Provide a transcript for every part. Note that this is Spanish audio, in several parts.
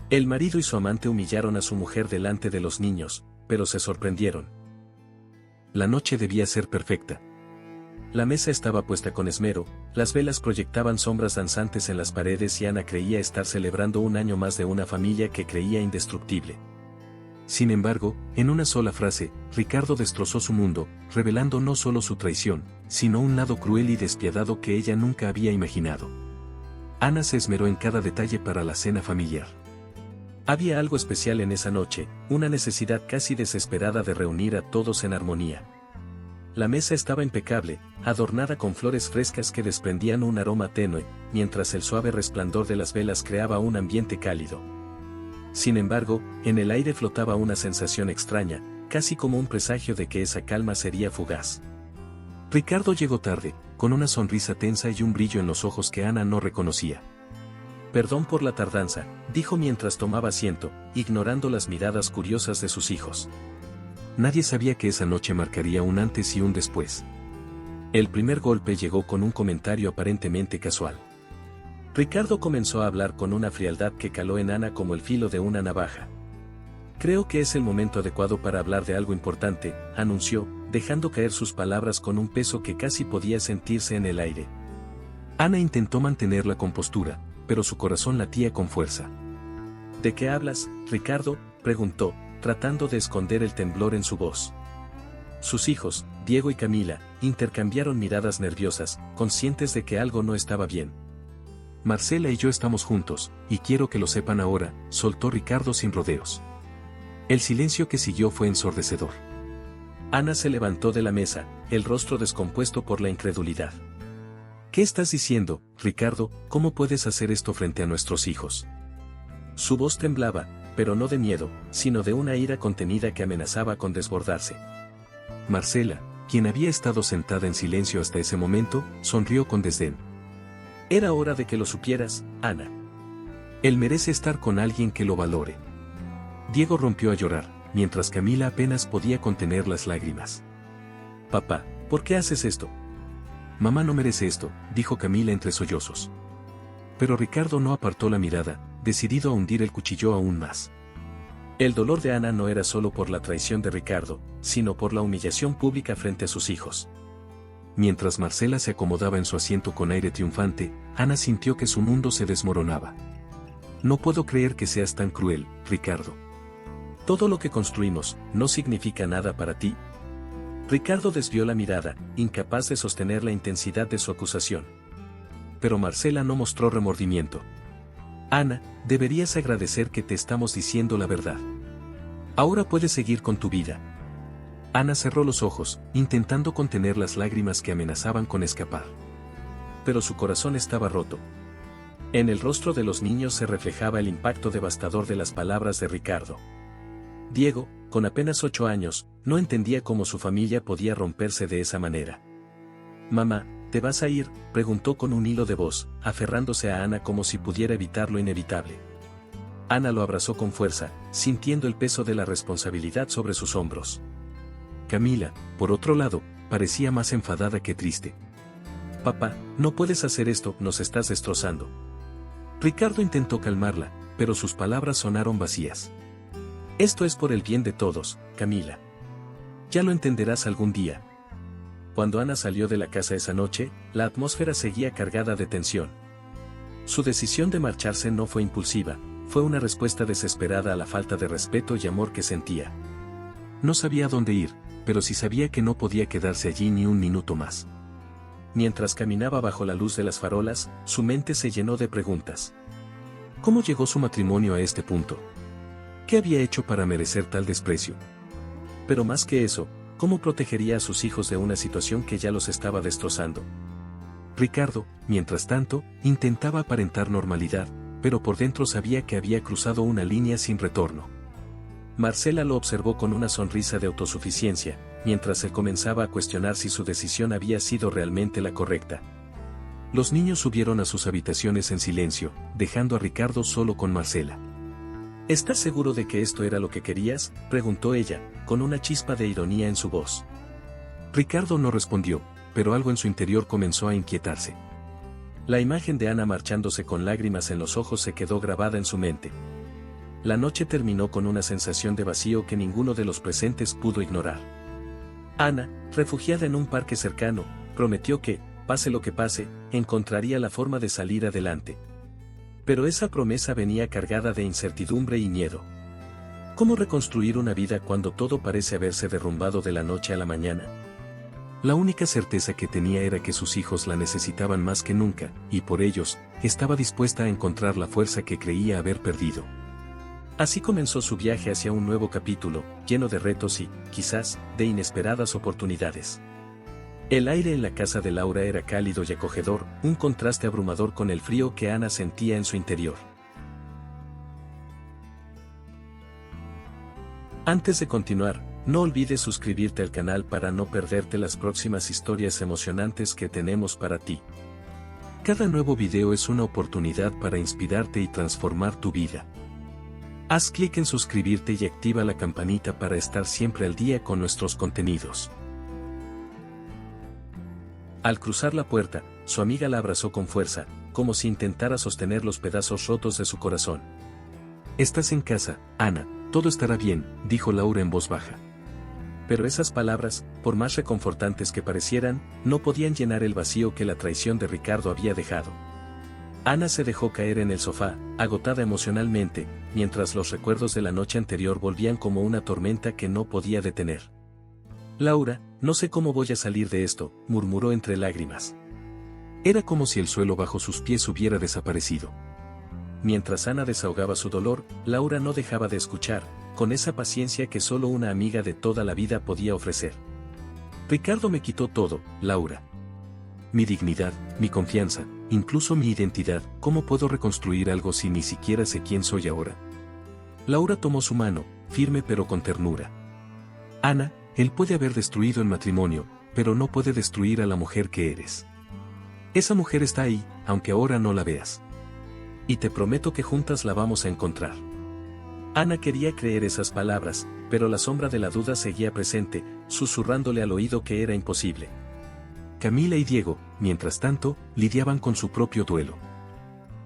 El marido y su amante humillaron a su mujer delante de los niños, pero se sorprendieron. La noche debía ser perfecta. La mesa estaba puesta con esmero, las velas proyectaban sombras danzantes en las paredes y Ana creía estar celebrando un año más de una familia que creía indestructible. Sin embargo, en una sola frase, Ricardo destrozó su mundo, revelando no solo su traición, sino un lado cruel y despiadado que ella nunca había imaginado. Ana se esmeró en cada detalle para la cena familiar. Había algo especial en esa noche, una necesidad casi desesperada de reunir a todos en armonía. La mesa estaba impecable, adornada con flores frescas que desprendían un aroma tenue, mientras el suave resplandor de las velas creaba un ambiente cálido. Sin embargo, en el aire flotaba una sensación extraña, casi como un presagio de que esa calma sería fugaz. Ricardo llegó tarde, con una sonrisa tensa y un brillo en los ojos que Ana no reconocía. «Perdón por la tardanza», dijo mientras tomaba asiento, ignorando las miradas curiosas de sus hijos. Nadie sabía que esa noche marcaría un antes y un después. El primer golpe llegó con un comentario aparentemente casual. Ricardo comenzó a hablar con una frialdad que caló en Ana como el filo de una navaja. «Creo que es el momento adecuado para hablar de algo importante», anunció, dejando caer sus palabras con un peso que casi podía sentirse en el aire. Ana intentó mantener la compostura, pero su corazón latía con fuerza. «¿De qué hablas, Ricardo?», preguntó, tratando de esconder el temblor en su voz. Sus hijos, Diego y Camila, intercambiaron miradas nerviosas, conscientes de que algo no estaba bien. «Marcela y yo estamos juntos, y quiero que lo sepan ahora», soltó Ricardo sin rodeos. El silencio que siguió fue ensordecedor. Ana se levantó de la mesa, el rostro descompuesto por la incredulidad. «¿Qué estás diciendo, Ricardo? ¿Cómo puedes hacer esto frente a nuestros hijos?». Su voz temblaba, pero no de miedo, sino de una ira contenida que amenazaba con desbordarse. Marcela, quien había estado sentada en silencio hasta ese momento, sonrió con desdén. «Era hora de que lo supieras, Ana. Él merece estar con alguien que lo valore». Diego rompió a llorar, mientras Camila apenas podía contener las lágrimas. «Papá, ¿por qué haces esto?». «Mamá no merece esto», dijo Camila entre sollozos. Pero Ricardo no apartó la mirada, decidido a hundir el cuchillo aún más. El dolor de Ana no era solo por la traición de Ricardo, sino por la humillación pública frente a sus hijos. Mientras Marcela se acomodaba en su asiento con aire triunfante, Ana sintió que su mundo se desmoronaba. «No puedo creer que seas tan cruel, Ricardo. Todo lo que construimos, ¿no significa nada para ti?». Ricardo desvió la mirada, incapaz de sostener la intensidad de su acusación. Pero Marcela no mostró remordimiento. «Ana, deberías agradecer que te estamos diciendo la verdad. Ahora puedes seguir con tu vida». Ana cerró los ojos, intentando contener las lágrimas que amenazaban con escapar. Pero su corazón estaba roto. En el rostro de los niños se reflejaba el impacto devastador de las palabras de Ricardo. Diego, con apenas 8 años, no entendía cómo su familia podía romperse de esa manera. «Mamá, ¿te vas a ir?», preguntó con un hilo de voz, aferrándose a Ana como si pudiera evitar lo inevitable. Ana lo abrazó con fuerza, sintiendo el peso de la responsabilidad sobre sus hombros. Camila, por otro lado, parecía más enfadada que triste. «Papá, no puedes hacer esto, nos estás destrozando». Ricardo intentó calmarla, pero sus palabras sonaron vacías. «Esto es por el bien de todos, Camila. Ya lo entenderás algún día». Cuando Ana salió de la casa esa noche, la atmósfera seguía cargada de tensión. Su decisión de marcharse no fue impulsiva, fue una respuesta desesperada a la falta de respeto y amor que sentía. No sabía a dónde ir, pero sí sabía que no podía quedarse allí ni un minuto más. Mientras caminaba bajo la luz de las farolas, su mente se llenó de preguntas. ¿Cómo llegó su matrimonio a este punto? ¿Qué había hecho para merecer tal desprecio? Pero más que eso, ¿cómo protegería a sus hijos de una situación que ya los estaba destrozando? Ricardo, mientras tanto, intentaba aparentar normalidad, pero por dentro sabía que había cruzado una línea sin retorno. Marcela lo observó con una sonrisa de autosuficiencia, mientras él comenzaba a cuestionar si su decisión había sido realmente la correcta. Los niños subieron a sus habitaciones en silencio, dejando a Ricardo solo con Marcela. ¿Estás seguro de que esto era lo que querías?, preguntó ella, con una chispa de ironía en su voz. Ricardo no respondió, pero algo en su interior comenzó a inquietarse. La imagen de Ana marchándose con lágrimas en los ojos se quedó grabada en su mente. La noche terminó con una sensación de vacío que ninguno de los presentes pudo ignorar. Ana, refugiada en un parque cercano, prometió que, pase lo que pase, encontraría la forma de salir adelante. Pero esa promesa venía cargada de incertidumbre y miedo. ¿Cómo reconstruir una vida cuando todo parece haberse derrumbado de la noche a la mañana? La única certeza que tenía era que sus hijos la necesitaban más que nunca, y por ellos, estaba dispuesta a encontrar la fuerza que creía haber perdido. Así comenzó su viaje hacia un nuevo capítulo, lleno de retos y, quizás, de inesperadas oportunidades. El aire en la casa de Laura era cálido y acogedor, un contraste abrumador con el frío que Ana sentía en su interior. Antes de continuar, no olvides suscribirte al canal para no perderte las próximas historias emocionantes que tenemos para ti. Cada nuevo video es una oportunidad para inspirarte y transformar tu vida. Haz clic en suscribirte y activa la campanita para estar siempre al día con nuestros contenidos. Al cruzar la puerta, su amiga la abrazó con fuerza, como si intentara sostener los pedazos rotos de su corazón. «Estás en casa, Ana, todo estará bien», dijo Laura en voz baja. Pero esas palabras, por más reconfortantes que parecieran, no podían llenar el vacío que la traición de Ricardo había dejado. Ana se dejó caer en el sofá, agotada emocionalmente, mientras los recuerdos de la noche anterior volvían como una tormenta que no podía detener. «Laura, no sé cómo voy a salir de esto», murmuró entre lágrimas. Era como si el suelo bajo sus pies hubiera desaparecido. Mientras Ana desahogaba su dolor, Laura no dejaba de escuchar, con esa paciencia que solo una amiga de toda la vida podía ofrecer. «Ricardo me quitó todo, Laura. Mi dignidad, mi confianza, incluso mi identidad. ¿Cómo puedo reconstruir algo si ni siquiera sé quién soy ahora?». Laura tomó su mano, firme pero con ternura. «Ana, él puede haber destruido el matrimonio, pero no puede destruir a la mujer que eres. Esa mujer está ahí, aunque ahora no la veas. Y te prometo que juntas la vamos a encontrar». Ana quería creer esas palabras, pero la sombra de la duda seguía presente, susurrándole al oído que era imposible. Camila y Diego, mientras tanto, lidiaban con su propio duelo.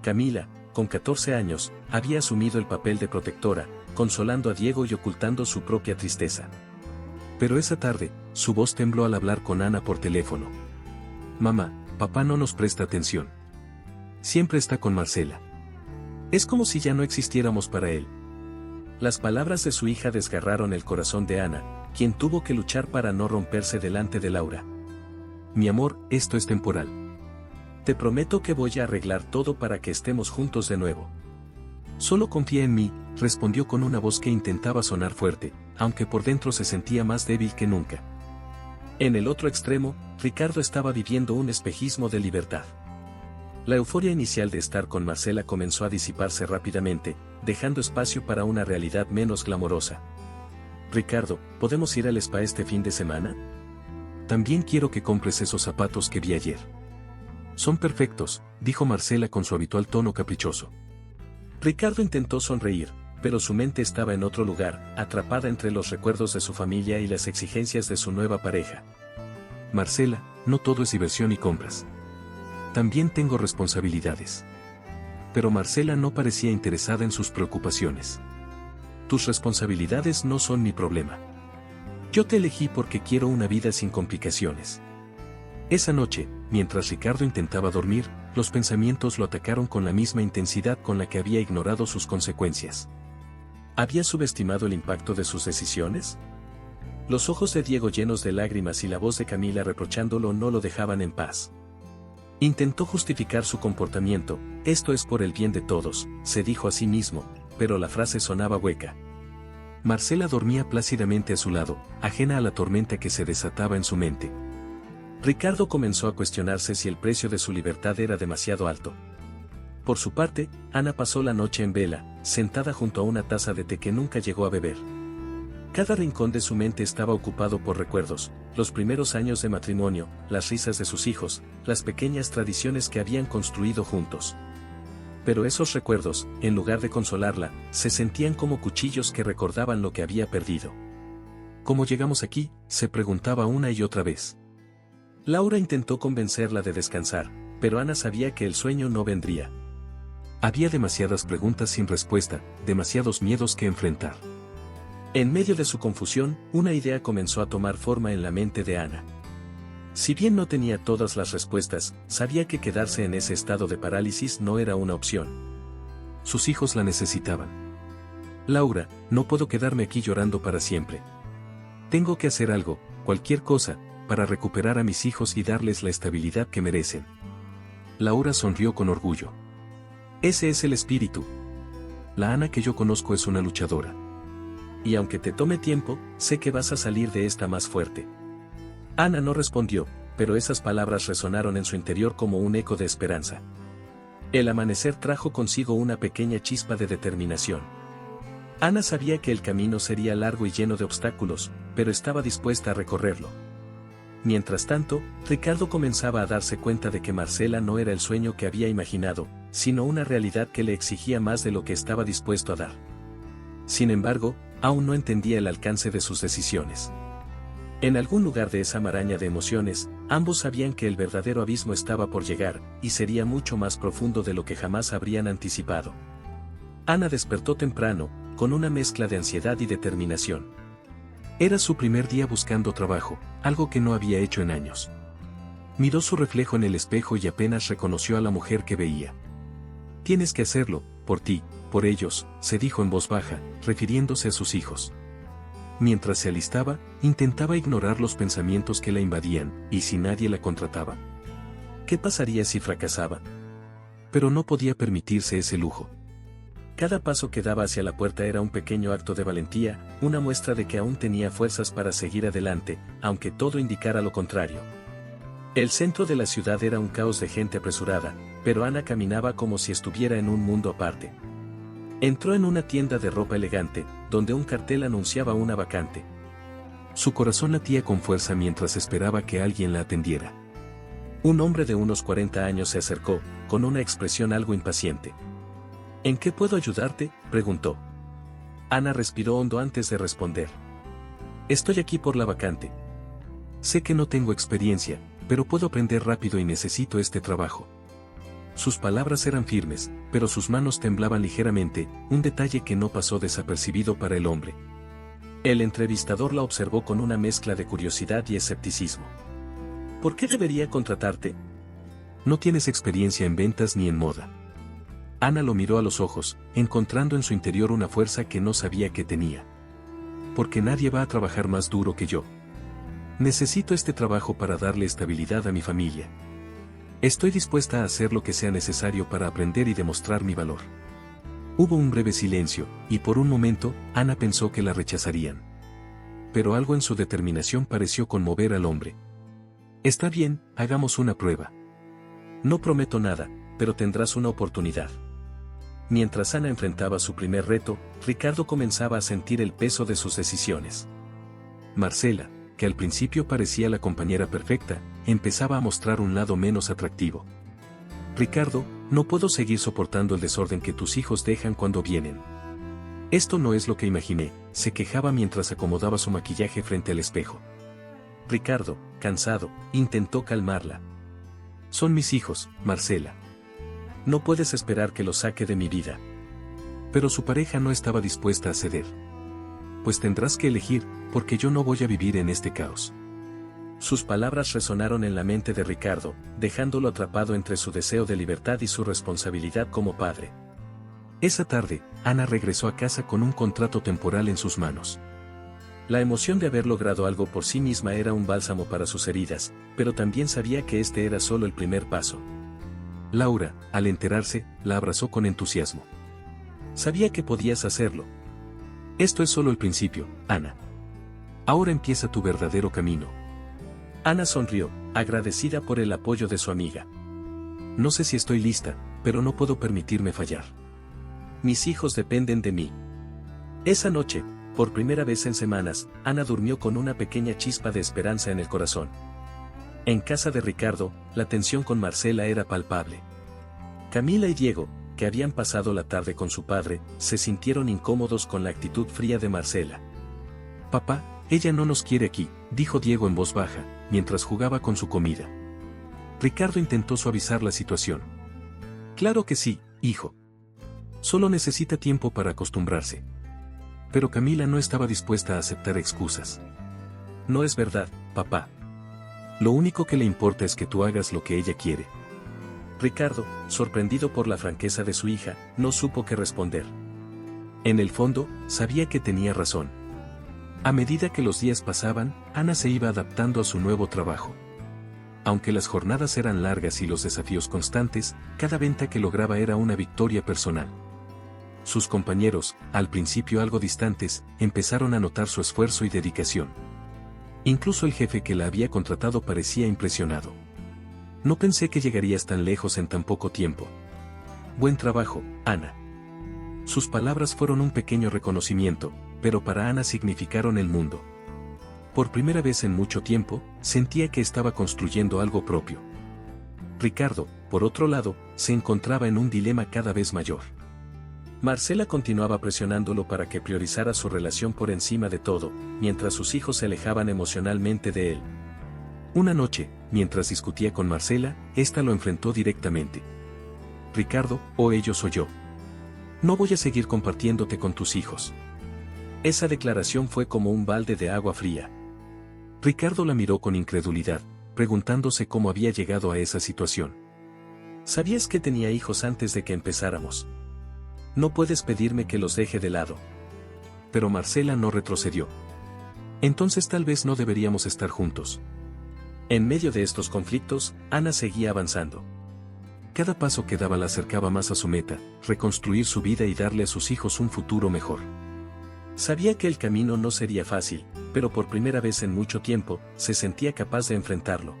Camila, con 14 años, había asumido el papel de protectora, consolando a Diego y ocultando su propia tristeza. Pero esa tarde, su voz tembló al hablar con Ana por teléfono. «Mamá, papá no nos presta atención. Siempre está con Marcela. Es como si ya no existiéramos para él». Las palabras de su hija desgarraron el corazón de Ana, quien tuvo que luchar para no romperse delante de Laura. «Mi amor, esto es temporal. Te prometo que voy a arreglar todo para que estemos juntos de nuevo. Solo confía en mí», respondió con una voz que intentaba sonar fuerte, aunque por dentro se sentía más débil que nunca. En el otro extremo, Ricardo estaba viviendo un espejismo de libertad. La euforia inicial de estar con Marcela comenzó a disiparse rápidamente, dejando espacio para una realidad menos glamorosa. «Ricardo, ¿podemos ir al spa este fin de semana? También quiero que compres esos zapatos que vi ayer. Son perfectos», dijo Marcela con su habitual tono caprichoso. Ricardo intentó sonreír, pero su mente estaba en otro lugar, atrapada entre los recuerdos de su familia y las exigencias de su nueva pareja. «Marcela, no todo es diversión y compras. También tengo responsabilidades». Pero Marcela no parecía interesada en sus preocupaciones. «Tus responsabilidades no son mi problema. Yo te elegí porque quiero una vida sin complicaciones». Esa noche, mientras Ricardo intentaba dormir, los pensamientos lo atacaron con la misma intensidad con la que había ignorado sus consecuencias. ¿Había subestimado el impacto de sus decisiones? Los ojos de Diego llenos de lágrimas y la voz de Camila reprochándolo no lo dejaban en paz. Intentó justificar su comportamiento. «Esto es por el bien de todos», se dijo a sí mismo, pero la frase sonaba hueca. Marcela dormía plácidamente a su lado, ajena a la tormenta que se desataba en su mente. Ricardo comenzó a cuestionarse si el precio de su libertad era demasiado alto. Por su parte, Ana pasó la noche en vela, sentada junto a una taza de té que nunca llegó a beber. Cada rincón de su mente estaba ocupado por recuerdos, los primeros años de matrimonio, las risas de sus hijos, las pequeñas tradiciones que habían construido juntos. Pero esos recuerdos, en lugar de consolarla, se sentían como cuchillos que recordaban lo que había perdido. «¿Cómo llegamos aquí?», se preguntaba una y otra vez. Laura intentó convencerla de descansar, pero Ana sabía que el sueño no vendría. Había demasiadas preguntas sin respuesta, demasiados miedos que enfrentar. En medio de su confusión, una idea comenzó a tomar forma en la mente de Ana. Si bien no tenía todas las respuestas, sabía que quedarse en ese estado de parálisis no era una opción. Sus hijos la necesitaban. Laura, no puedo quedarme aquí llorando para siempre. Tengo que hacer algo, cualquier cosa, para recuperar a mis hijos y darles la estabilidad que merecen. Laura sonrió con orgullo. Ese es el espíritu. La Ana que yo conozco es una luchadora. Y aunque te tome tiempo, sé que vas a salir de esta más fuerte. Ana no respondió, pero esas palabras resonaron en su interior como un eco de esperanza. El amanecer trajo consigo una pequeña chispa de determinación. Ana sabía que el camino sería largo y lleno de obstáculos, pero estaba dispuesta a recorrerlo. Mientras tanto, Ricardo comenzaba a darse cuenta de que Marcela no era el sueño que había imaginado, sino una realidad que le exigía más de lo que estaba dispuesto a dar. Sin embargo, aún no entendía el alcance de sus decisiones. En algún lugar de esa maraña de emociones, ambos sabían que el verdadero abismo estaba por llegar, y sería mucho más profundo de lo que jamás habrían anticipado. Ana despertó temprano, con una mezcla de ansiedad y determinación. Era su primer día buscando trabajo, algo que no había hecho en años. Miró su reflejo en el espejo y apenas reconoció a la mujer que veía. Tienes que hacerlo, por ti, por ellos, se dijo en voz baja, refiriéndose a sus hijos. Mientras se alistaba, intentaba ignorar los pensamientos que la invadían, y si nadie la contrataba. ¿Qué pasaría si fracasaba? Pero no podía permitirse ese lujo. Cada paso que daba hacia la puerta era un pequeño acto de valentía, una muestra de que aún tenía fuerzas para seguir adelante, aunque todo indicara lo contrario. El centro de la ciudad era un caos de gente apresurada, pero Ana caminaba como si estuviera en un mundo aparte. Entró en una tienda de ropa elegante, donde un cartel anunciaba una vacante. Su corazón latía con fuerza mientras esperaba que alguien la atendiera. Un hombre de unos 40 años se acercó, con una expresión algo impaciente. ¿En qué puedo ayudarte?, preguntó. Ana respiró hondo antes de responder. Estoy aquí por la vacante. Sé que no tengo experiencia, pero puedo aprender rápido y necesito este trabajo. Sus palabras eran firmes, pero sus manos temblaban ligeramente, un detalle que no pasó desapercibido para el hombre. El entrevistador la observó con una mezcla de curiosidad y escepticismo. ¿Por qué debería contratarte? No tienes experiencia en ventas ni en moda. Ana lo miró a los ojos, encontrando en su interior una fuerza que no sabía que tenía. Porque nadie va a trabajar más duro que yo. Necesito este trabajo para darle estabilidad a mi familia. Estoy dispuesta a hacer lo que sea necesario para aprender y demostrar mi valor. Hubo un breve silencio, y por un momento, Ana pensó que la rechazarían. Pero algo en su determinación pareció conmover al hombre. Está bien, hagamos una prueba. No prometo nada, pero tendrás una oportunidad. Mientras Ana enfrentaba su primer reto, Ricardo comenzaba a sentir el peso de sus decisiones. Marcela, que al principio parecía la compañera perfecta, empezaba a mostrar un lado menos atractivo. Ricardo, no puedo seguir soportando el desorden que tus hijos dejan cuando vienen. Esto no es lo que imaginé, se quejaba mientras acomodaba su maquillaje frente al espejo. Ricardo, cansado, intentó calmarla. Son mis hijos, Marcela. No puedes esperar que los saque de mi vida. Pero su pareja no estaba dispuesta a ceder. Pues tendrás que elegir, porque yo no voy a vivir en este caos. Sus palabras resonaron en la mente de Ricardo, dejándolo atrapado entre su deseo de libertad y su responsabilidad como padre. Esa tarde, Ana regresó a casa con un contrato temporal en sus manos. La emoción de haber logrado algo por sí misma era un bálsamo para sus heridas, pero también sabía que este era solo el primer paso. Laura, al enterarse, la abrazó con entusiasmo. Sabía que podías hacerlo. Esto es solo el principio, Ana. Ahora empieza tu verdadero camino. Ana sonrió, agradecida por el apoyo de su amiga. No sé si estoy lista, pero no puedo permitirme fallar. Mis hijos dependen de mí. Esa noche, por primera vez en semanas, Ana durmió con una pequeña chispa de esperanza en el corazón. En casa de Ricardo, la tensión con Marcela era palpable. Camila y Diego, que habían pasado la tarde con su padre, se sintieron incómodos con la actitud fría de Marcela. Papá, ella no nos quiere aquí, dijo Diego en voz baja, mientras jugaba con su comida. Ricardo intentó suavizar la situación. Claro que sí, hijo, Solo necesita tiempo para acostumbrarse. Pero Camila no estaba dispuesta a aceptar excusas. No es verdad, papá. Lo único que le importa es que tú hagas lo que ella quiere. Ricardo, sorprendido por la franqueza de su hija, no supo qué responder. En el fondo, sabía que tenía razón. A medida que los días pasaban, Ana se iba adaptando a su nuevo trabajo. Aunque las jornadas eran largas y los desafíos constantes, cada venta que lograba era una victoria personal. Sus compañeros, al principio algo distantes, empezaron a notar su esfuerzo y dedicación. Incluso el jefe que la había contratado parecía impresionado. No pensé que llegarías tan lejos en tan poco tiempo. Buen trabajo, Ana. Sus palabras fueron un pequeño reconocimiento, pero para Ana significaron el mundo. Por primera vez en mucho tiempo, sentía que estaba construyendo algo propio. Ricardo, por otro lado, se encontraba en un dilema cada vez mayor. Marcela continuaba presionándolo para que priorizara su relación por encima de todo, mientras sus hijos se alejaban emocionalmente de él. Una noche, mientras discutía con Marcela, ésta lo enfrentó directamente. Ricardo, o ellos o yo. No voy a seguir compartiéndote con tus hijos. Esa declaración fue como un balde de agua fría. Ricardo la miró con incredulidad, preguntándose cómo había llegado a esa situación. ¿Sabías que tenía hijos antes de que empezáramos? No puedes pedirme que los deje de lado. Pero Marcela no retrocedió. Entonces tal vez no deberíamos estar juntos. En medio de estos conflictos, Ana seguía avanzando. Cada paso que daba la acercaba más a su meta, reconstruir su vida y darle a sus hijos un futuro mejor. Sabía que el camino no sería fácil, pero por primera vez en mucho tiempo, se sentía capaz de enfrentarlo.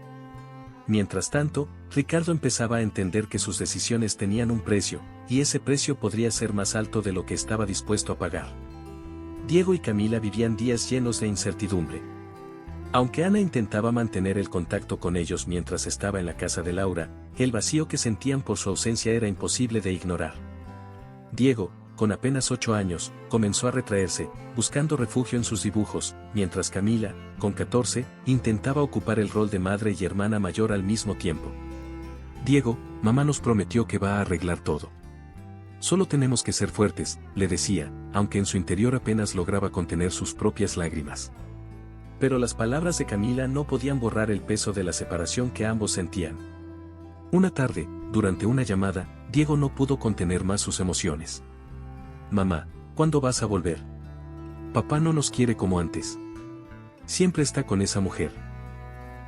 Mientras tanto, Ricardo empezaba a entender que sus decisiones tenían un precio, y ese precio podría ser más alto de lo que estaba dispuesto a pagar. Diego y Camila vivían días llenos de incertidumbre. Aunque Ana intentaba mantener el contacto con ellos mientras estaba en la casa de Laura, el vacío que sentían por su ausencia era imposible de ignorar. Diego, con apenas 8 años, comenzó a retraerse, buscando refugio en sus dibujos, mientras Camila, con 14, intentaba ocupar el rol de madre y hermana mayor al mismo tiempo. Diego, mamá nos prometió que va a arreglar todo. Solo tenemos que ser fuertes, le decía, aunque en su interior apenas lograba contener sus propias lágrimas. Pero las palabras de Camila no podían borrar el peso de la separación que ambos sentían. Una tarde, durante una llamada, Diego no pudo contener más sus emociones. Mamá, ¿cuándo vas a volver? Papá no nos quiere como antes. Siempre está con esa mujer.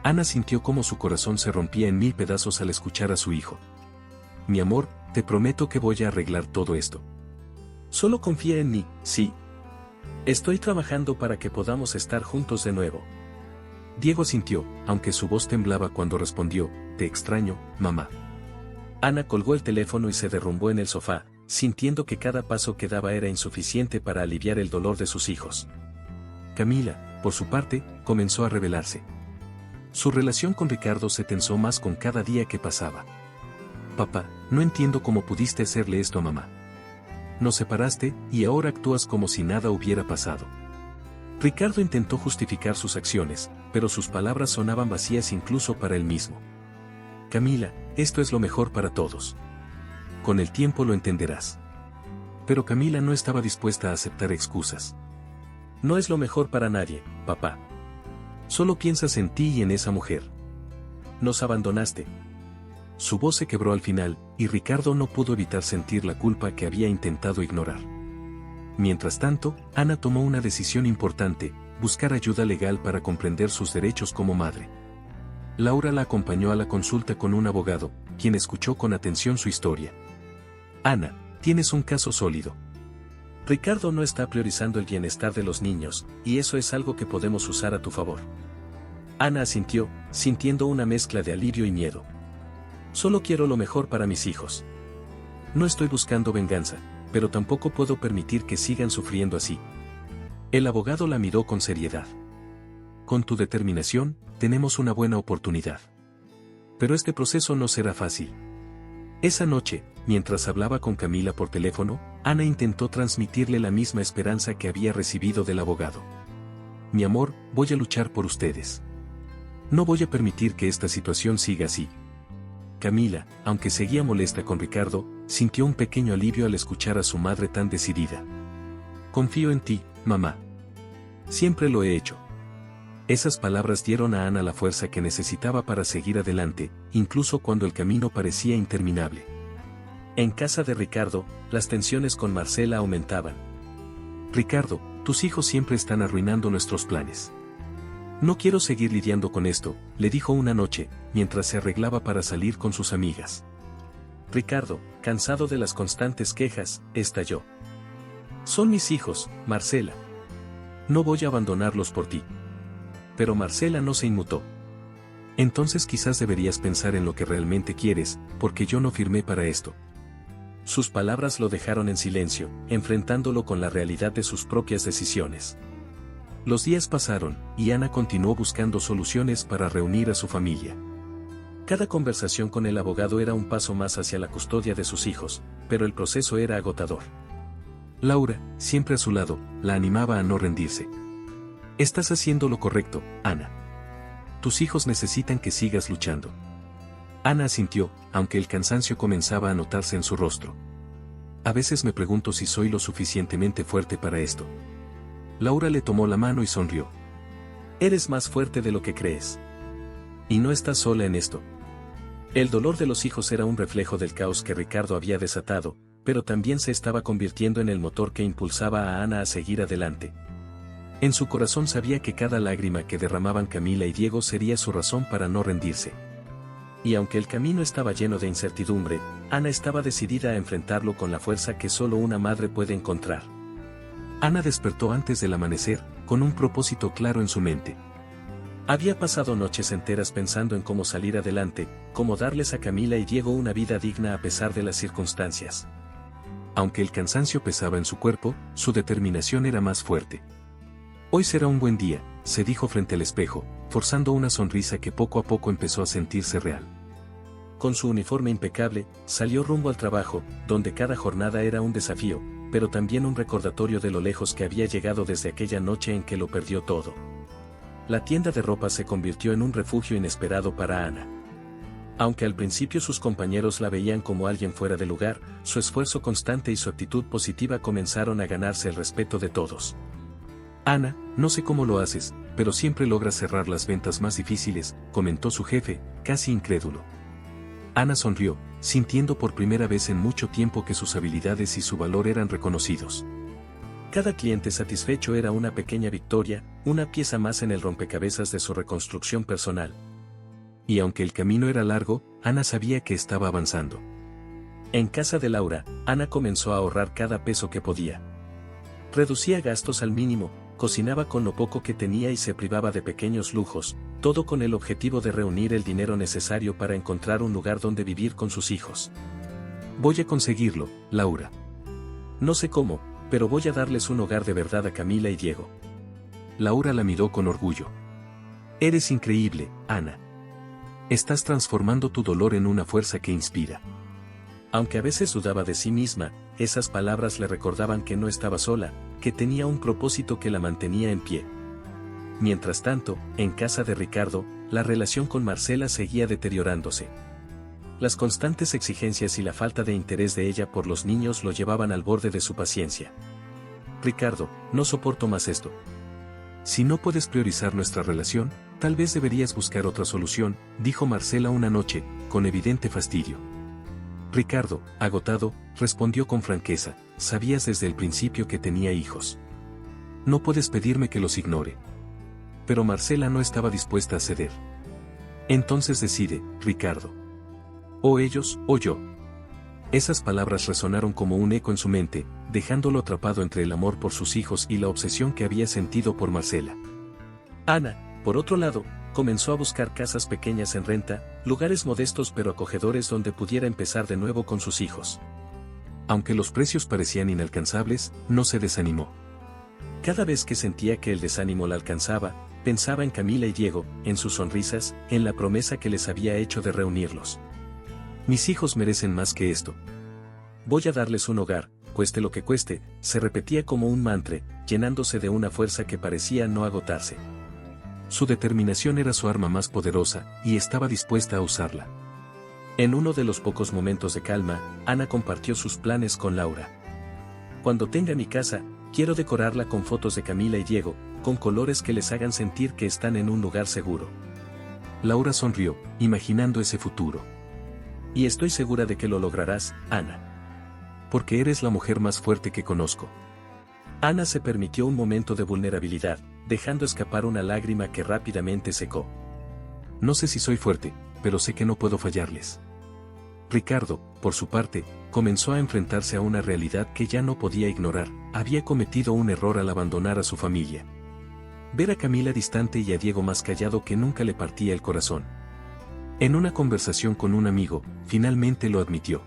Ana sintió cómo su corazón se rompía en 1000 pedazos al escuchar a su hijo. Mi amor, te prometo que voy a arreglar todo esto. Solo confía en mí, sí. Estoy trabajando para que podamos estar juntos de nuevo. Diego sintió, aunque su voz temblaba cuando respondió, te extraño, mamá. Ana colgó el teléfono y se derrumbó en el sofá, sintiendo que cada paso que daba era insuficiente para aliviar el dolor de sus hijos. Camila, por su parte, comenzó a rebelarse. Su relación con Ricardo se tensó más con cada día que pasaba. Papá, no entiendo cómo pudiste hacerle esto a mamá. Nos separaste, y ahora actúas como si nada hubiera pasado. Ricardo intentó justificar sus acciones, pero sus palabras sonaban vacías incluso para él mismo. Camila, esto es lo mejor para todos. Con el tiempo lo entenderás. Pero Camila no estaba dispuesta a aceptar excusas. No es lo mejor para nadie, papá. Solo piensas en ti y en esa mujer. Nos abandonaste. Su voz se quebró al final, y Ricardo no pudo evitar sentir la culpa que había intentado ignorar. Mientras tanto, Ana tomó una decisión importante, buscar ayuda legal para comprender sus derechos como madre. Laura la acompañó a la consulta con un abogado, quien escuchó con atención su historia. Ana, tienes un caso sólido. Ricardo no está priorizando el bienestar de los niños, y eso es algo que podemos usar a tu favor. Ana asintió, sintiendo una mezcla de alivio y miedo. Solo quiero lo mejor para mis hijos. No estoy buscando venganza, pero tampoco puedo permitir que sigan sufriendo así. El abogado la miró con seriedad. Con tu determinación, tenemos una buena oportunidad. Pero este proceso no será fácil. Esa noche, mientras hablaba con Camila por teléfono, Ana intentó transmitirle la misma esperanza que había recibido del abogado. Mi amor, voy a luchar por ustedes. No voy a permitir que esta situación siga así. Camila, aunque seguía molesta con Ricardo, sintió un pequeño alivio al escuchar a su madre tan decidida. Confío en ti, mamá. Siempre lo he hecho. Esas palabras dieron a Ana la fuerza que necesitaba para seguir adelante, incluso cuando el camino parecía interminable. En casa de Ricardo, las tensiones con Marcela aumentaban. Ricardo, tus hijos siempre están arruinando nuestros planes. No quiero seguir lidiando con esto, le dijo una noche, mientras se arreglaba para salir con sus amigas. Ricardo, cansado de las constantes quejas, estalló. Son mis hijos, Marcela. No voy a abandonarlos por ti. Pero Marcela no se inmutó. Entonces quizás deberías pensar en lo que realmente quieres, porque yo no firmé para esto. Sus palabras lo dejaron en silencio, enfrentándolo con la realidad de sus propias decisiones. Los días pasaron, y Ana continuó buscando soluciones para reunir a su familia. Cada conversación con el abogado era un paso más hacia la custodia de sus hijos, pero el proceso era agotador. Laura, siempre a su lado, la animaba a no rendirse. Estás haciendo lo correcto, Ana. Tus hijos necesitan que sigas luchando. Ana asintió, aunque el cansancio comenzaba a notarse en su rostro. A veces me pregunto si soy lo suficientemente fuerte para esto. Laura le tomó la mano y sonrió. Eres más fuerte de lo que crees. Y no estás sola en esto. El dolor de los hijos era un reflejo del caos que Ricardo había desatado, pero también se estaba convirtiendo en el motor que impulsaba a Ana a seguir adelante. En su corazón sabía que cada lágrima que derramaban Camila y Diego sería su razón para no rendirse. Y aunque el camino estaba lleno de incertidumbre, Ana estaba decidida a enfrentarlo con la fuerza que solo una madre puede encontrar. Ana despertó antes del amanecer, con un propósito claro en su mente. Había pasado noches enteras pensando en cómo salir adelante, cómo darles a Camila y Diego una vida digna a pesar de las circunstancias. Aunque el cansancio pesaba en su cuerpo, su determinación era más fuerte. Hoy será un buen día, se dijo frente al espejo, forzando una sonrisa que poco a poco empezó a sentirse real. Con su uniforme impecable, salió rumbo al trabajo, donde cada jornada era un desafío, pero también un recordatorio de lo lejos que había llegado desde aquella noche en que lo perdió todo. La tienda de ropa se convirtió en un refugio inesperado para Ana. Aunque al principio sus compañeros la veían como alguien fuera de lugar, su esfuerzo constante y su actitud positiva comenzaron a ganarse el respeto de todos. Ana, no sé cómo lo haces, pero siempre logras cerrar las ventas más difíciles, comentó su jefe, casi incrédulo. Ana sonrió, sintiendo por primera vez en mucho tiempo que sus habilidades y su valor eran reconocidos. Cada cliente satisfecho era una pequeña victoria, una pieza más en el rompecabezas de su reconstrucción personal. Y aunque el camino era largo, Ana sabía que estaba avanzando. En casa de Laura, Ana comenzó a ahorrar cada peso que podía. Reducía gastos al mínimo, cocinaba con lo poco que tenía y se privaba de pequeños lujos, todo con el objetivo de reunir el dinero necesario para encontrar un lugar donde vivir con sus hijos. Voy a conseguirlo, Laura. No sé cómo, pero voy a darles un hogar de verdad a Camila y Diego. Laura la miró con orgullo. Eres increíble, Ana. Estás transformando tu dolor en una fuerza que inspira. Aunque a veces dudaba de sí misma, esas palabras le recordaban que no estaba sola, que tenía un propósito que la mantenía en pie. Mientras tanto, en casa de Ricardo, la relación con Marcela seguía deteriorándose. Las constantes exigencias y la falta de interés de ella por los niños lo llevaban al borde de su paciencia. Ricardo, no soporto más esto. Si no puedes priorizar nuestra relación, tal vez deberías buscar otra solución, dijo Marcela una noche, con evidente fastidio. Ricardo, agotado, respondió con franqueza, sabías desde el principio que tenía hijos. No puedes pedirme que los ignore. Pero Marcela no estaba dispuesta a ceder. Entonces decide, Ricardo. O ellos, o yo. Esas palabras resonaron como un eco en su mente, dejándolo atrapado entre el amor por sus hijos y la obsesión que había sentido por Marcela. Ana, por otro lado, comenzó a buscar casas pequeñas en renta, lugares modestos pero acogedores donde pudiera empezar de nuevo con sus hijos. Aunque los precios parecían inalcanzables, no se desanimó. Cada vez que sentía que el desánimo la alcanzaba, pensaba en Camila y Diego, en sus sonrisas, en la promesa que les había hecho de reunirlos. Mis hijos merecen más que esto. Voy a darles un hogar, cueste lo que cueste, se repetía como un mantra, llenándose de una fuerza que parecía no agotarse. Su determinación era su arma más poderosa, y estaba dispuesta a usarla. En uno de los pocos momentos de calma, Ana compartió sus planes con Laura. Cuando tenga mi casa, quiero decorarla con fotos de Camila y Diego, con colores que les hagan sentir que están en un lugar seguro. Laura sonrió, imaginando ese futuro. Y estoy segura de que lo lograrás, Ana. Porque eres la mujer más fuerte que conozco. Ana se permitió un momento de vulnerabilidad, dejando escapar una lágrima que rápidamente secó. No sé si soy fuerte, pero sé que no puedo fallarles. Ricardo, por su parte, comenzó a enfrentarse a una realidad que ya no podía ignorar. Había cometido un error al abandonar a su familia. Ver a Camila distante y a Diego más callado que nunca le partía el corazón. En una conversación con un amigo, finalmente lo admitió.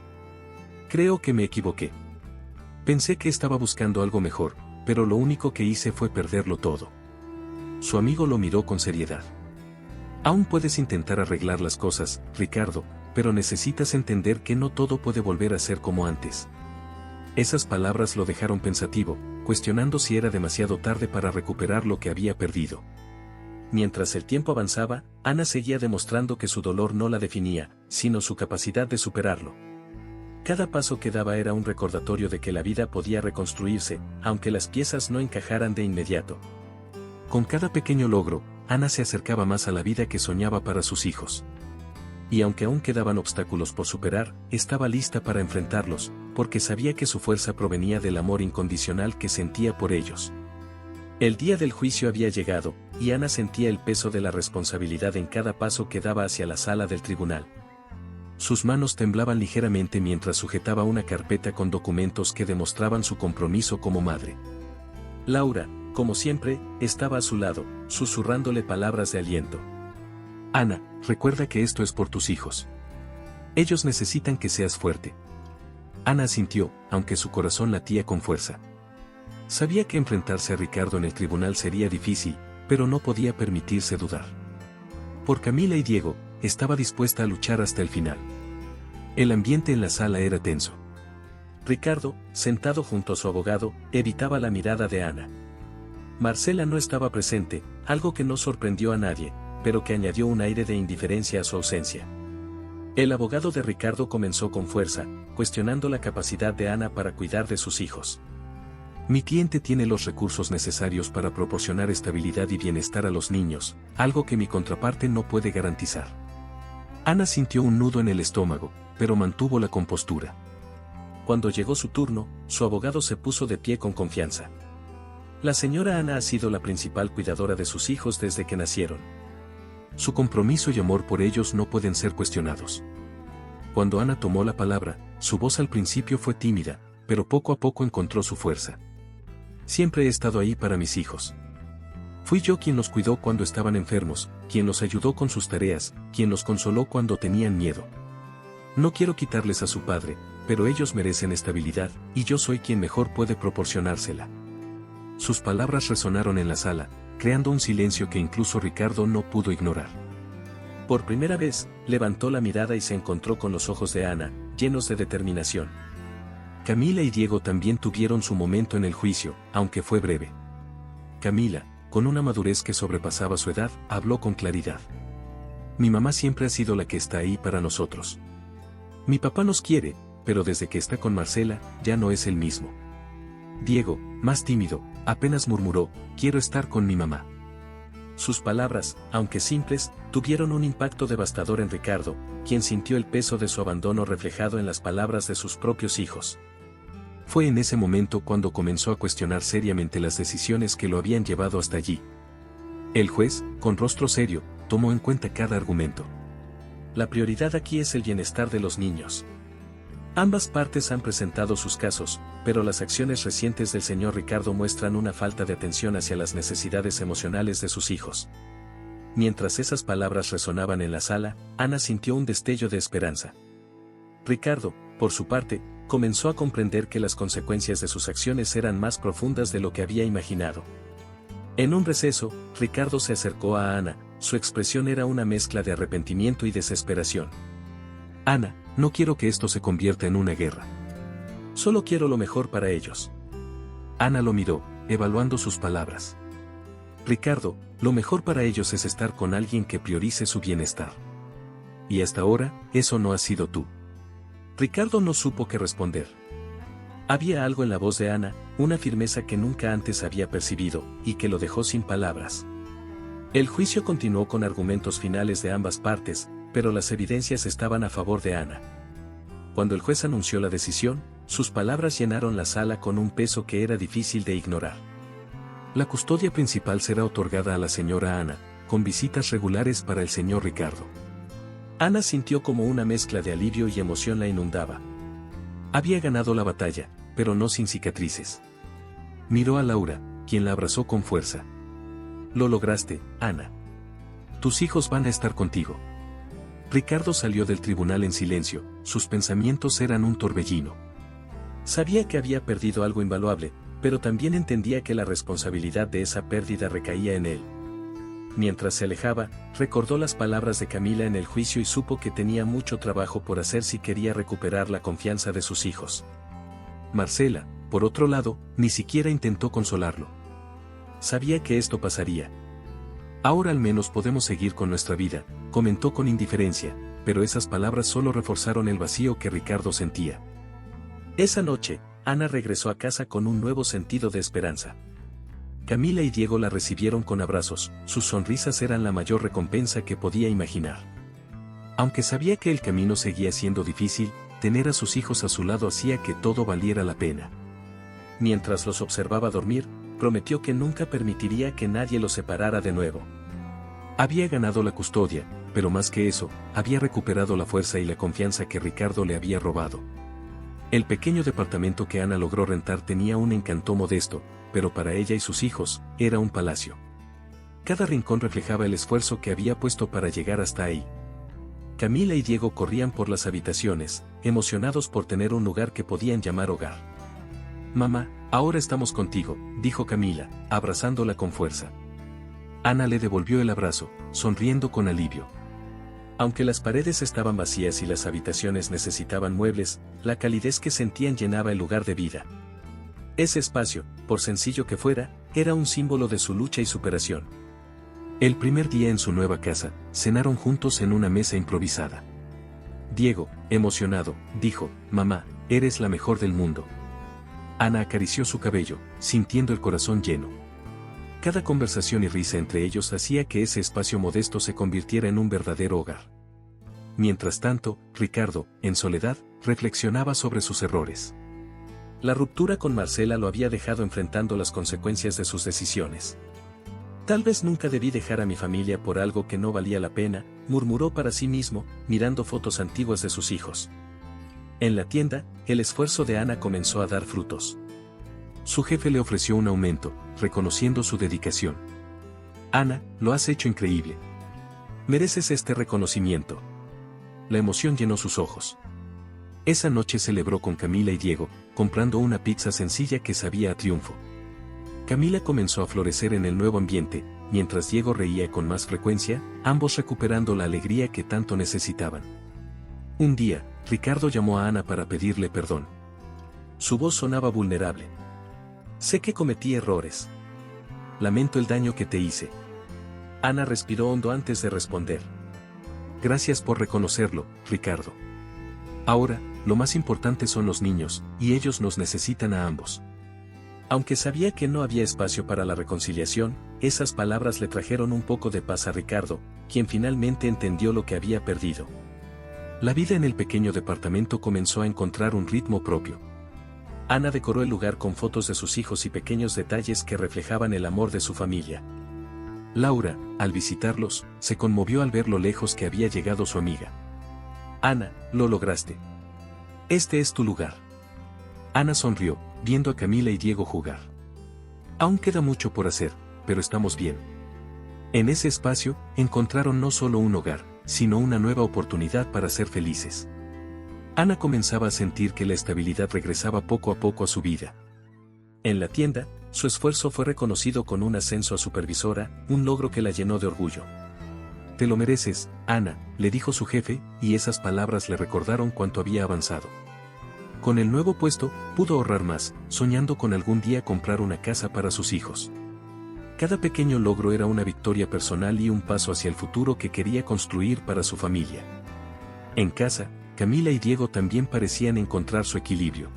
Creo que me equivoqué. Pensé que estaba buscando algo mejor, pero lo único que hice fue perderlo todo. Su amigo lo miró con seriedad. Aún puedes intentar arreglar las cosas, Ricardo, pero necesitas entender que no todo puede volver a ser como antes. Esas palabras lo dejaron pensativo, cuestionando si era demasiado tarde para recuperar lo que había perdido. Mientras el tiempo avanzaba, Ana seguía demostrando que su dolor no la definía, sino su capacidad de superarlo. Cada paso que daba era un recordatorio de que la vida podía reconstruirse, aunque las piezas no encajaran de inmediato. Con cada pequeño logro, Ana se acercaba más a la vida que soñaba para sus hijos. Y aunque aún quedaban obstáculos por superar, estaba lista para enfrentarlos, porque sabía que su fuerza provenía del amor incondicional que sentía por ellos. El día del juicio había llegado, y Ana sentía el peso de la responsabilidad en cada paso que daba hacia la sala del tribunal. Sus manos temblaban ligeramente mientras sujetaba una carpeta con documentos que demostraban su compromiso como madre. Laura, como siempre, estaba a su lado, susurrándole palabras de aliento. Ana, recuerda que esto es por tus hijos. Ellos necesitan que seas fuerte. Ana asintió, aunque su corazón latía con fuerza. Sabía que enfrentarse a Ricardo en el tribunal sería difícil, pero no podía permitirse dudar. Por Camila y Diego, estaba dispuesta a luchar hasta el final. El ambiente en la sala era tenso. Ricardo, sentado junto a su abogado, evitaba la mirada de Ana. Marcela no estaba presente, algo que no sorprendió a nadie, pero que añadió un aire de indiferencia a su ausencia. El abogado de Ricardo comenzó con fuerza, cuestionando la capacidad de Ana para cuidar de sus hijos. Mi cliente tiene los recursos necesarios para proporcionar estabilidad y bienestar a los niños, algo que mi contraparte no puede garantizar. Ana sintió un nudo en el estómago, pero mantuvo la compostura. Cuando llegó su turno, su abogado se puso de pie con confianza. La señora Ana ha sido la principal cuidadora de sus hijos desde que nacieron. Su compromiso y amor por ellos no pueden ser cuestionados. Cuando Ana tomó la palabra, su voz al principio fue tímida, pero poco a poco encontró su fuerza. Siempre he estado ahí para mis hijos. Fui yo quien los cuidó cuando estaban enfermos, quien los ayudó con sus tareas, quien los consoló cuando tenían miedo. No quiero quitarles a su padre, pero ellos merecen estabilidad, y yo soy quien mejor puede proporcionársela. Sus palabras resonaron en la sala, creando un silencio que incluso Ricardo no pudo ignorar. Por primera vez, levantó la mirada y se encontró con los ojos de Ana, llenos de determinación. Camila y Diego también tuvieron su momento en el juicio, aunque fue breve. Camila, con una madurez que sobrepasaba su edad, habló con claridad. Mi mamá siempre ha sido la que está ahí para nosotros. Mi papá nos quiere, pero desde que está con Marcela, ya no es el mismo. Diego, más tímido, apenas murmuró, quiero estar con mi mamá. Sus palabras, aunque simples, tuvieron un impacto devastador en Ricardo, quien sintió el peso de su abandono reflejado en las palabras de sus propios hijos. Fue en ese momento cuando comenzó a cuestionar seriamente las decisiones que lo habían llevado hasta allí. El juez, con rostro serio, tomó en cuenta cada argumento. La prioridad aquí es el bienestar de los niños. Ambas partes han presentado sus casos, pero las acciones recientes del señor Ricardo muestran una falta de atención hacia las necesidades emocionales de sus hijos. Mientras esas palabras resonaban en la sala, Ana sintió un destello de esperanza. Ricardo, por su parte, comenzó a comprender que las consecuencias de sus acciones eran más profundas de lo que había imaginado. En un receso, Ricardo se acercó a Ana, su expresión era una mezcla de arrepentimiento y desesperación. Ana, no quiero que esto se convierta en una guerra. Solo quiero lo mejor para ellos. Ana lo miró, evaluando sus palabras. Ricardo, lo mejor para ellos es estar con alguien que priorice su bienestar. Y hasta ahora, eso no has sido tú. Ricardo no supo qué responder. Había algo en la voz de Ana, una firmeza que nunca antes había percibido, y que lo dejó sin palabras. El juicio continuó con argumentos finales de ambas partes, pero las evidencias estaban a favor de Ana. Cuando el juez anunció la decisión, sus palabras llenaron la sala con un peso que era difícil de ignorar. La custodia principal será otorgada a la señora Ana, con visitas regulares para el señor Ricardo. Ana sintió como una mezcla de alivio y emoción la inundaba. Había ganado la batalla, pero no sin cicatrices. Miró a Laura, quien la abrazó con fuerza. Lo lograste, Ana. Tus hijos van a estar contigo. Ricardo salió del tribunal en silencio, sus pensamientos eran un torbellino. Sabía que había perdido algo invaluable, pero también entendía que la responsabilidad de esa pérdida recaía en él. Mientras se alejaba, recordó las palabras de Camila en el juicio y supo que tenía mucho trabajo por hacer si quería recuperar la confianza de sus hijos. Marcela, por otro lado, ni siquiera intentó consolarlo. Sabía que esto pasaría. Ahora al menos podemos seguir con nuestra vida, comentó con indiferencia, pero esas palabras solo reforzaron el vacío que Ricardo sentía. Esa noche, Ana regresó a casa con un nuevo sentido de esperanza. Camila y Diego la recibieron con abrazos, sus sonrisas eran la mayor recompensa que podía imaginar. Aunque sabía que el camino seguía siendo difícil, tener a sus hijos a su lado hacía que todo valiera la pena. Mientras los observaba dormir, prometió que nunca permitiría que nadie los separara de nuevo. Había ganado la custodia, pero más que eso, había recuperado la fuerza y la confianza que Ricardo le había robado. El pequeño departamento que Ana logró rentar tenía un encanto modesto, pero para ella y sus hijos, era un palacio. Cada rincón reflejaba el esfuerzo que había puesto para llegar hasta ahí. Camila y Diego corrían por las habitaciones, emocionados por tener un lugar que podían llamar hogar. Mamá, ahora estamos contigo, dijo Camila, abrazándola con fuerza. Ana le devolvió el abrazo, sonriendo con alivio. Aunque las paredes estaban vacías y las habitaciones necesitaban muebles, la calidez que sentían llenaba el lugar de vida. Ese espacio, por sencillo que fuera, era un símbolo de su lucha y superación. El primer día en su nueva casa, cenaron juntos en una mesa improvisada. Diego, emocionado, dijo, «Mamá, eres la mejor del mundo». Ana acarició su cabello, sintiendo el corazón lleno. Cada conversación y risa entre ellos hacía que ese espacio modesto se convirtiera en un verdadero hogar. Mientras tanto, Ricardo, en soledad, reflexionaba sobre sus errores. La ruptura con Marcela lo había dejado enfrentando las consecuencias de sus decisiones. Tal vez nunca debí dejar a mi familia por algo que no valía la pena, murmuró para sí mismo, mirando fotos antiguas de sus hijos. En la tienda, el esfuerzo de Ana comenzó a dar frutos. Su jefe le ofreció un aumento, reconociendo su dedicación. Ana, lo has hecho increíble. Mereces este reconocimiento. La emoción llenó sus ojos. Esa noche celebró con Camila y Diego, comprando una pizza sencilla que sabía a triunfo. Camila comenzó a florecer en el nuevo ambiente, mientras Diego reía con más frecuencia, ambos recuperando la alegría que tanto necesitaban. Un día, Ricardo llamó a Ana para pedirle perdón. Su voz sonaba vulnerable. Sé que cometí errores. Lamento el daño que te hice. Ana respiró hondo antes de responder. Gracias por reconocerlo, Ricardo. Ahora, lo más importante son los niños, y ellos nos necesitan a ambos. Aunque sabía que no había espacio para la reconciliación, esas palabras le trajeron un poco de paz a Ricardo, quien finalmente entendió lo que había perdido. La vida en el pequeño departamento comenzó a encontrar un ritmo propio. Ana decoró el lugar con fotos de sus hijos y pequeños detalles que reflejaban el amor de su familia. Laura, al visitarlos, se conmovió al ver lo lejos que había llegado su amiga. Ana, lo lograste. Este es tu lugar. Ana sonrió, viendo a Camila y Diego jugar. Aún queda mucho por hacer, pero estamos bien. En ese espacio, encontraron no solo un hogar, sino una nueva oportunidad para ser felices. Ana comenzaba a sentir que la estabilidad regresaba poco a poco a su vida. En la tienda, su esfuerzo fue reconocido con un ascenso a supervisora, un logro que la llenó de orgullo. Te lo mereces, Ana, le dijo su jefe, y esas palabras le recordaron cuánto había avanzado. Con el nuevo puesto, pudo ahorrar más, soñando con algún día comprar una casa para sus hijos. Cada pequeño logro era una victoria personal y un paso hacia el futuro que quería construir para su familia. En casa, Camila y Diego también parecían encontrar su equilibrio.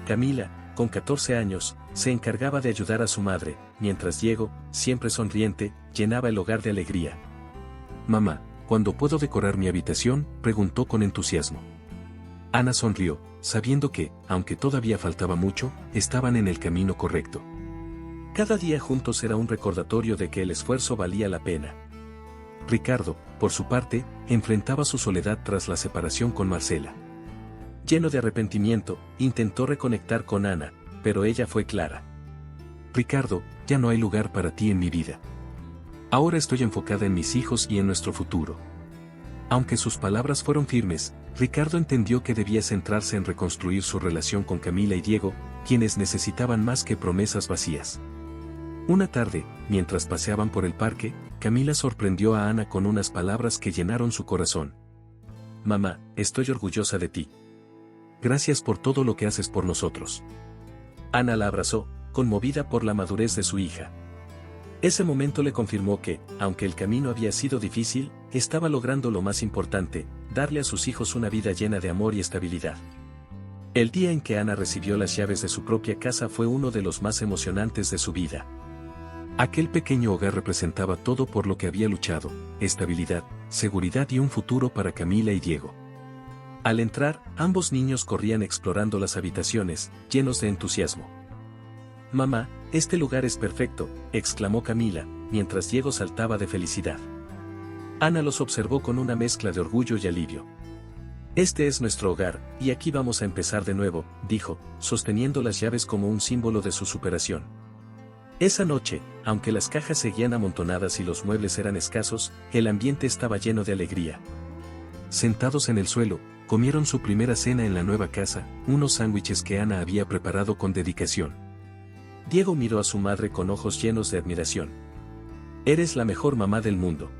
Camila, con 14 años, se encargaba de ayudar a su madre, mientras Diego, siempre sonriente, llenaba el hogar de alegría. «Mamá, ¿cuándo puedo decorar mi habitación?», preguntó con entusiasmo. Ana sonrió, sabiendo que, aunque todavía faltaba mucho, estaban en el camino correcto. Cada día juntos era un recordatorio de que el esfuerzo valía la pena. Ricardo, por su parte, enfrentaba su soledad tras la separación con Marcela. Lleno de arrepentimiento, intentó reconectar con Ana, pero ella fue clara. «Ricardo, ya no hay lugar para ti en mi vida. Ahora estoy enfocada en mis hijos y en nuestro futuro». Aunque sus palabras fueron firmes, Ricardo entendió que debía centrarse en reconstruir su relación con Camila y Diego, quienes necesitaban más que promesas vacías. Una tarde, mientras paseaban por el parque, Camila sorprendió a Ana con unas palabras que llenaron su corazón. «Mamá, estoy orgullosa de ti. Gracias por todo lo que haces por nosotros». Ana la abrazó, conmovida por la madurez de su hija. Ese momento le confirmó que, aunque el camino había sido difícil, estaba logrando lo más importante, darle a sus hijos una vida llena de amor y estabilidad. El día en que Ana recibió las llaves de su propia casa fue uno de los más emocionantes de su vida. Aquel pequeño hogar representaba todo por lo que había luchado: estabilidad, seguridad y un futuro para Camila y Diego. Al entrar, ambos niños corrían explorando las habitaciones, llenos de entusiasmo. «Mamá, este lugar es perfecto», exclamó Camila, mientras Diego saltaba de felicidad. Ana los observó con una mezcla de orgullo y alivio. «Este es nuestro hogar, y aquí vamos a empezar de nuevo», dijo, sosteniendo las llaves como un símbolo de su superación. Esa noche, aunque las cajas seguían amontonadas y los muebles eran escasos, el ambiente estaba lleno de alegría. Sentados en el suelo, comieron su primera cena en la nueva casa, unos sándwiches que Ana había preparado con dedicación. Diego miró a su madre con ojos llenos de admiración. «Eres la mejor mamá del mundo».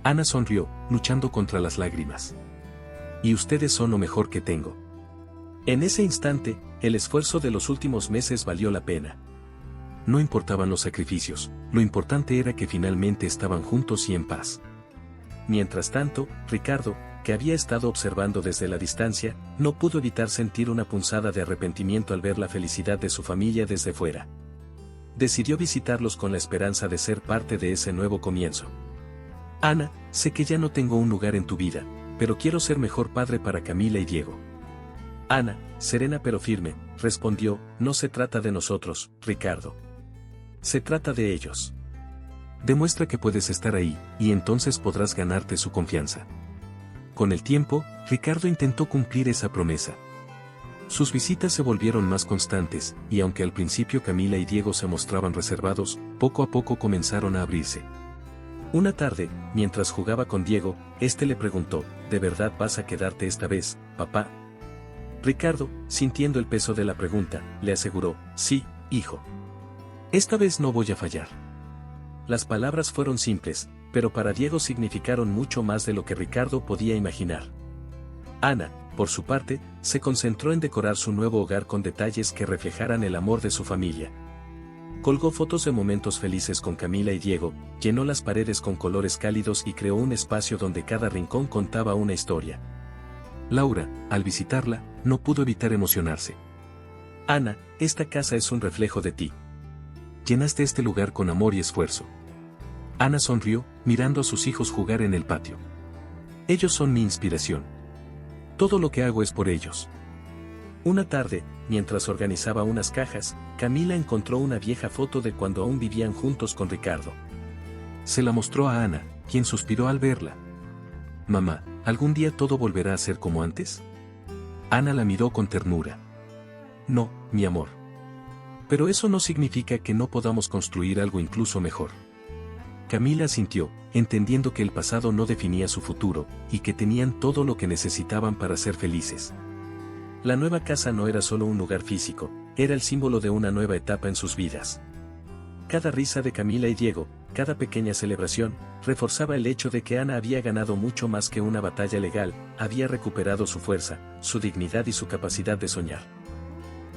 Ana sonrió, luchando contra las lágrimas. «Y ustedes son lo mejor que tengo». En ese instante, el esfuerzo de los últimos meses valió la pena. No importaban los sacrificios, lo importante era que finalmente estaban juntos y en paz. Mientras tanto, Ricardo, que había estado observando desde la distancia, no pudo evitar sentir una punzada de arrepentimiento al ver la felicidad de su familia desde fuera. Decidió visitarlos con la esperanza de ser parte de ese nuevo comienzo. «Ana, sé que ya no tengo un lugar en tu vida, pero quiero ser mejor padre para Camila y Diego». Ana, serena pero firme, respondió: «No se trata de nosotros, Ricardo. Se trata de ellos. Demuestra que puedes estar ahí, y entonces podrás ganarte su confianza». Con el tiempo, Ricardo intentó cumplir esa promesa. Sus visitas se volvieron más constantes, y aunque al principio Camila y Diego se mostraban reservados, poco a poco comenzaron a abrirse. Una tarde, mientras jugaba con Diego, este le preguntó: «¿De verdad vas a quedarte esta vez, papá?». Ricardo, sintiendo el peso de la pregunta, le aseguró: «Sí, hijo. Esta vez no voy a fallar». Las palabras fueron simples, pero para Diego significaron mucho más de lo que Ricardo podía imaginar. Ana, por su parte, se concentró en decorar su nuevo hogar con detalles que reflejaran el amor de su familia. Colgó fotos de momentos felices con Camila y Diego, llenó las paredes con colores cálidos y creó un espacio donde cada rincón contaba una historia. Laura, al visitarla, no pudo evitar emocionarse. «Ana, esta casa es un reflejo de ti. Llenaste este lugar con amor y esfuerzo». Ana sonrió, mirando a sus hijos jugar en el patio. «Ellos son mi inspiración. Todo lo que hago es por ellos». Una tarde, mientras organizaba unas cajas, Camila encontró una vieja foto de cuando aún vivían juntos con Ricardo. Se la mostró a Ana, quien suspiró al verla. «Mamá, ¿algún día todo volverá a ser como antes?». Ana la miró con ternura. «No, mi amor. Pero eso no significa que no podamos construir algo incluso mejor». Camila asintió, entendiendo que el pasado no definía su futuro, y que tenían todo lo que necesitaban para ser felices. La nueva casa no era solo un lugar físico, era el símbolo de una nueva etapa en sus vidas. Cada risa de Camila y Diego, cada pequeña celebración, reforzaba el hecho de que Ana había ganado mucho más que una batalla legal, había recuperado su fuerza, su dignidad y su capacidad de soñar.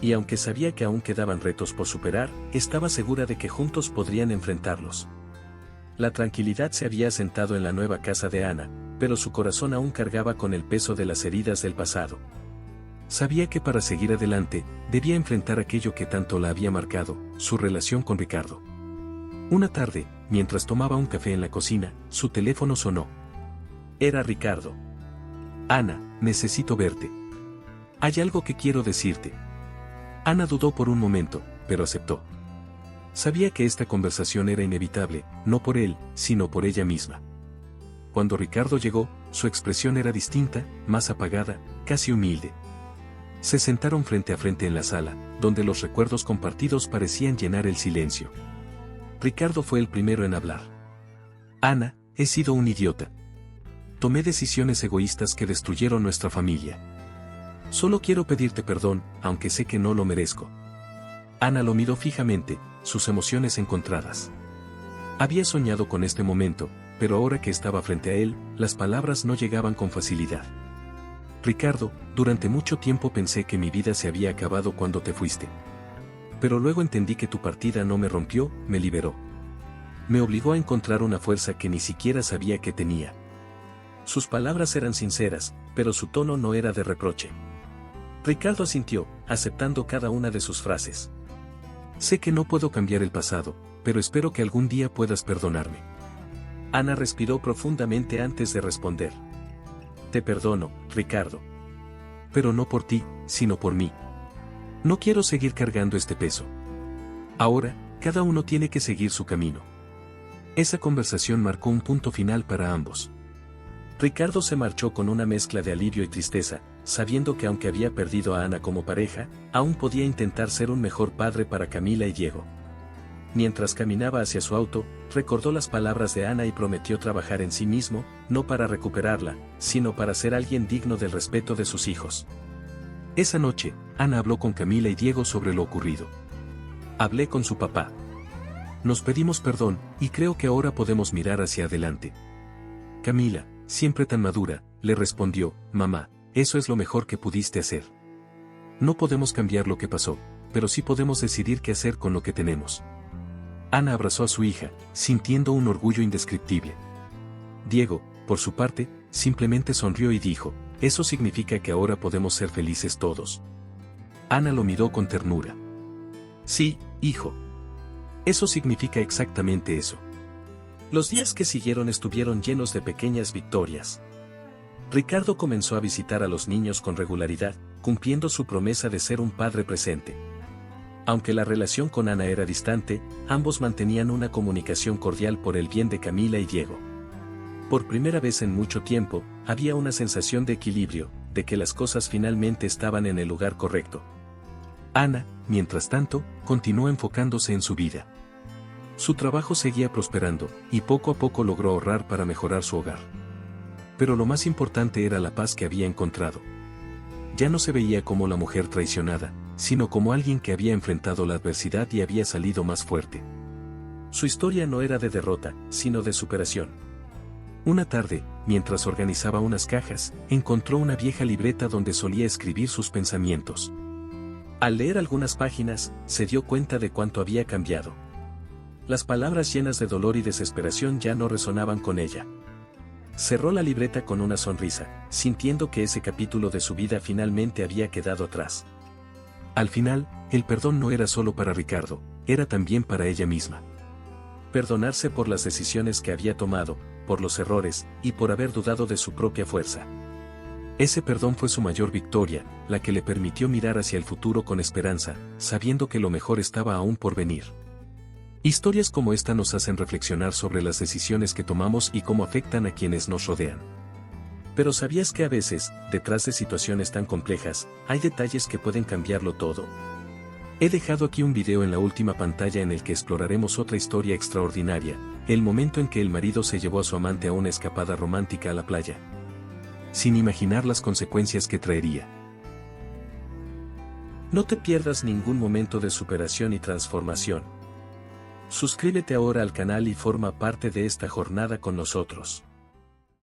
Y aunque sabía que aún quedaban retos por superar, estaba segura de que juntos podrían enfrentarlos. La tranquilidad se había asentado en la nueva casa de Ana, pero su corazón aún cargaba con el peso de las heridas del pasado. Sabía que para seguir adelante, debía enfrentar aquello que tanto la había marcado, su relación con Ricardo. Una tarde, mientras tomaba un café en la cocina, su teléfono sonó. Era Ricardo. Ana, necesito verte. Hay algo que quiero decirte. Ana dudó por un momento, pero aceptó. Sabía que esta conversación era inevitable, no por él, sino por ella misma. Cuando Ricardo llegó, su expresión era distinta, más apagada, casi humilde. Se sentaron frente a frente en la sala, donde los recuerdos compartidos parecían llenar el silencio. Ricardo fue el primero en hablar. Ana, he sido un idiota. Tomé decisiones egoístas que destruyeron nuestra familia. Solo quiero pedirte perdón, aunque sé que no lo merezco. Ana lo miró fijamente, sus emociones encontradas. Había soñado con este momento, pero ahora que estaba frente a él, las palabras no llegaban con facilidad. Ricardo, durante mucho tiempo pensé que mi vida se había acabado cuando te fuiste. Pero luego entendí que tu partida no me rompió, me liberó. Me obligó a encontrar una fuerza que ni siquiera sabía que tenía. Sus palabras eran sinceras, pero su tono no era de reproche. Ricardo asintió, aceptando cada una de sus frases. Sé que no puedo cambiar el pasado, pero espero que algún día puedas perdonarme. Ana respiró profundamente antes de responder. Te perdono, Ricardo. Pero no por ti, sino por mí. No quiero seguir cargando este peso. Ahora, cada uno tiene que seguir su camino. Esa conversación marcó un punto final para ambos. Ricardo se marchó con una mezcla de alivio y tristeza, sabiendo que aunque había perdido a Ana como pareja, aún podía intentar ser un mejor padre para Camila y Diego. Mientras caminaba hacia su auto, recordó las palabras de Ana y prometió trabajar en sí mismo, no para recuperarla, sino para ser alguien digno del respeto de sus hijos. Esa noche, Ana habló con Camila y Diego sobre lo ocurrido. Hablé con su papá. Nos pedimos perdón, y creo que ahora podemos mirar hacia adelante. Camila, siempre tan madura, le respondió, mamá, eso es lo mejor que pudiste hacer. No podemos cambiar lo que pasó, pero sí podemos decidir qué hacer con lo que tenemos. Ana abrazó a su hija, sintiendo un orgullo indescriptible. Diego, por su parte, simplemente sonrió y dijo, eso significa que ahora podemos ser felices todos. Ana lo miró con ternura. Sí, hijo. Eso significa exactamente eso. Los días que siguieron estuvieron llenos de pequeñas victorias. Ricardo comenzó a visitar a los niños con regularidad, cumpliendo su promesa de ser un padre presente. Aunque la relación con Ana era distante, ambos mantenían una comunicación cordial por el bien de Camila y Diego. Por primera vez en mucho tiempo, había una sensación de equilibrio, de que las cosas finalmente estaban en el lugar correcto. Ana, mientras tanto, continuó enfocándose en su vida. Su trabajo seguía prosperando, y poco a poco logró ahorrar para mejorar su hogar. Pero lo más importante era la paz que había encontrado. Ya no se veía como la mujer traicionada, sino como alguien que había enfrentado la adversidad y había salido más fuerte. Su historia no era de derrota, sino de superación. Una tarde, mientras organizaba unas cajas, encontró una vieja libreta donde solía escribir sus pensamientos. Al leer algunas páginas, se dio cuenta de cuánto había cambiado. Las palabras llenas de dolor y desesperación ya no resonaban con ella. Cerró la libreta con una sonrisa, sintiendo que ese capítulo de su vida finalmente había quedado atrás. Al final, el perdón no era solo para Ricardo, era también para ella misma. Perdonarse por las decisiones que había tomado, por los errores, y por haber dudado de su propia fuerza. Ese perdón fue su mayor victoria, la que le permitió mirar hacia el futuro con esperanza, sabiendo que lo mejor estaba aún por venir. Historias como esta nos hacen reflexionar sobre las decisiones que tomamos y cómo afectan a quienes nos rodean. Pero ¿sabías que a veces, detrás de situaciones tan complejas, hay detalles que pueden cambiarlo todo? He dejado aquí un video en la última pantalla en el que exploraremos otra historia extraordinaria, el momento en que el marido se llevó a su amante a una escapada romántica a la playa, sin imaginar las consecuencias que traería. No te pierdas ningún momento de superación y transformación. Suscríbete ahora al canal y forma parte de esta jornada con nosotros.